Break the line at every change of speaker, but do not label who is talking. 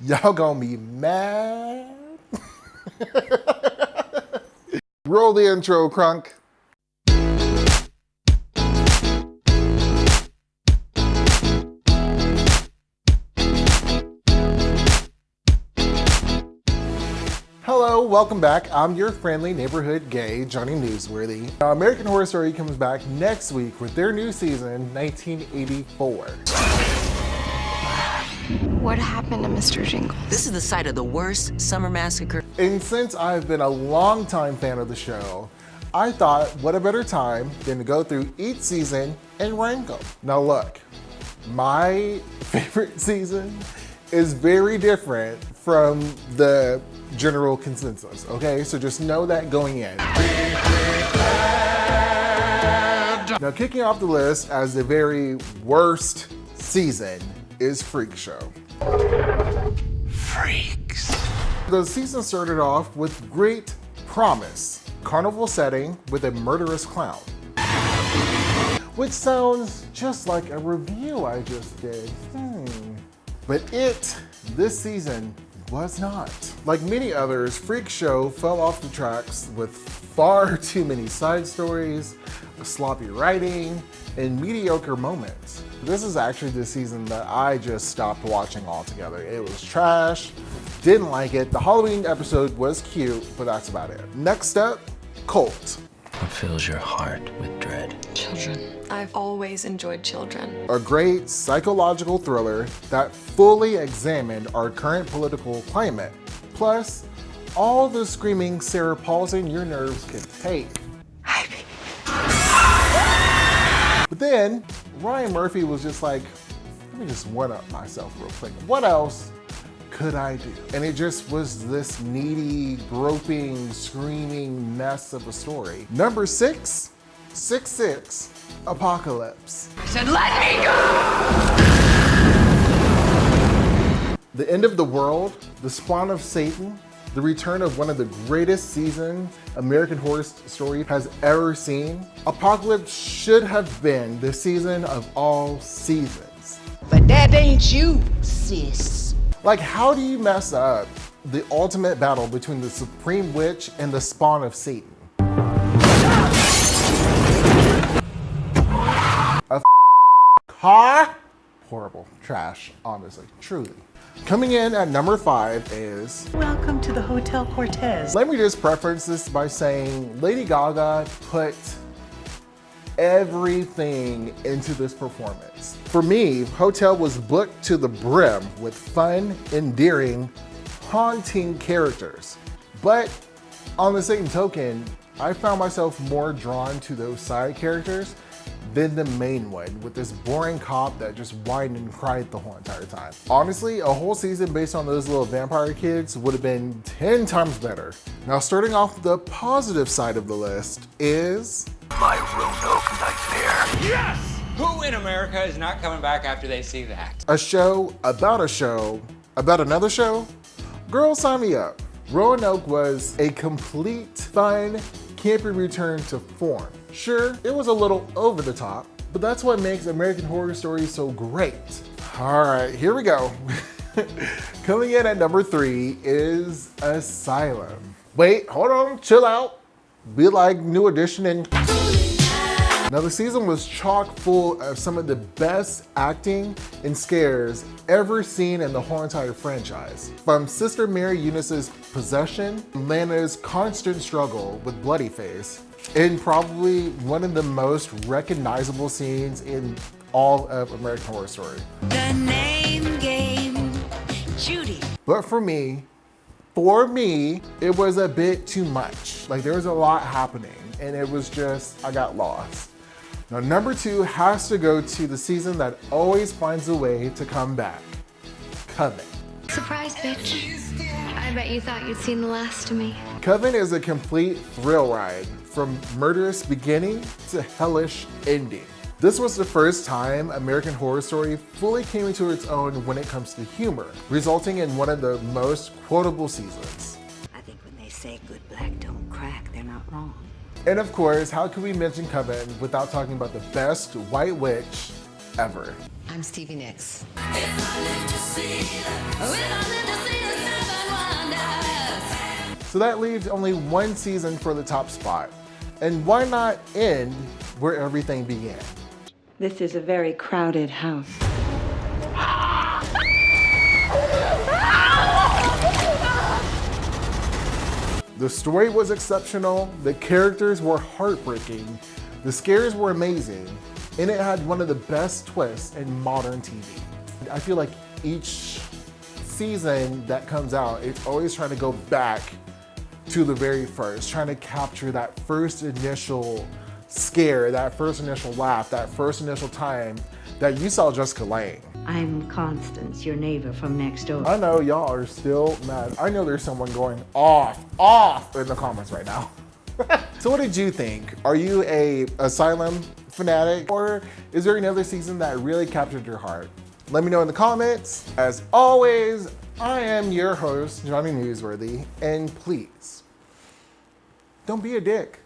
Y'all gonna be mad. Roll the intro, Crunk. Hello, welcome back. I'm your friendly neighborhood gay, Johnnie Newsworthy. Now, American Horror Story comes back next week with their new season, 1984.
What happened to Mr. Jingles?
This is the site of the worst summer massacre.
And since I've been a longtime fan of the show, I thought, what a better time than to go through each season and rank them. Now look, my favorite season is very different from the general consensus, okay? So just know that going in. Now kicking off the list as the very worst season is Freak Show.
Freaks.
The season started off with great promise. Carnival setting with a murderous clown. Which sounds just like a review I just did. But this season, was not. Like many others, Freak Show fell off the tracks with far too many side stories, sloppy writing, and mediocre moments. This is actually the season that I just stopped watching altogether. It was trash, didn't like it. The Halloween episode was cute, but that's about it. Next up, Cult.
What fills your heart with dread?
Children.
I've always enjoyed children.
A great psychological thriller that fully examined our current political climate, plus all the screaming Sarah Paulson your nerves could take. But then Ryan Murphy was just like, let me just one-up myself real quick. What else could I do? And it just was this needy, groping, screaming mess of a story. Number 6, 6-6, Apocalypse.
I said, let me go!
The end of the world, the spawn of Satan, the return of one of the greatest seasons American Horror Story has ever seen. Apocalypse should have been the season of all seasons.
But that ain't you, sis.
Like, how do you mess up the ultimate battle between the Supreme Witch and the spawn of Satan? A car? Horrible. Trash, honestly. Truly. Coming in at number 5 is...
Welcome to the Hotel Cortez.
Let me just preface this by saying Lady Gaga put everything into this performance. For me, Hotel was booked to the brim with fun, endearing, haunting characters. But on the same token, I found myself more drawn to those side characters than the main one, with this boring cop that just whined and cried the whole entire time. Honestly, a whole season based on those little vampire kids would have been 10 times better. Now, starting off the positive side of the list is...
My Roanoke nightmare.
Yes! Who in America is not coming back after they see that?
a show, about another show? Girl, sign me up. Roanoke was a complete, fun, campy return to form. Sure, it was a little over the top, but that's what makes American Horror Story so great. All right, here we go. Coming in at number 3 is Asylum. Wait, hold on, chill out. Be like New Edition and... Now the season was chock full of some of the best acting and scares ever seen in the whole entire franchise. From Sister Mary Eunice's possession, Lana's constant struggle with Bloody Face, and probably one of the most recognizable scenes in all of American Horror Story.
The name game, Judy.
But for me, it was a bit too much. Like, there was a lot happening, and it was just, I got lost. Now, number 2 has to go to the season that always finds a way to come back, Coven.
Surprise, bitch. I bet you thought you'd seen the last of me.
Coven is a complete thrill ride, from murderous beginning to hellish ending. This was the first time American Horror Story fully came into its own when it comes to humor, resulting in one of the most quotable seasons.
I think when they say good black don't crack, they're not wrong.
And of course, how can we mention Coven without talking about the best white witch ever?
I'm Stevie Nicks.
If I live to see that,
So that leaves only one season for the top spot. And why not end where everything began?
This is a very crowded house.
The story was exceptional, the characters were heartbreaking, the scares were amazing, and it had one of the best twists in modern TV. I feel like each season that comes out, it's always trying to go back to the very first, trying to capture that first initial scare, that first initial laugh, that first initial time that you saw Jessica Lange.
I'm Constance, your neighbor from next door.
I know y'all are still mad. I know there's someone going off in the comments right now. So what did you think? Are you a Asylum fanatic, or is there another season that really captured your heart? Let me know in the comments. As always, I am your host, Johnnie Newsworthy, and please, don't be a dick.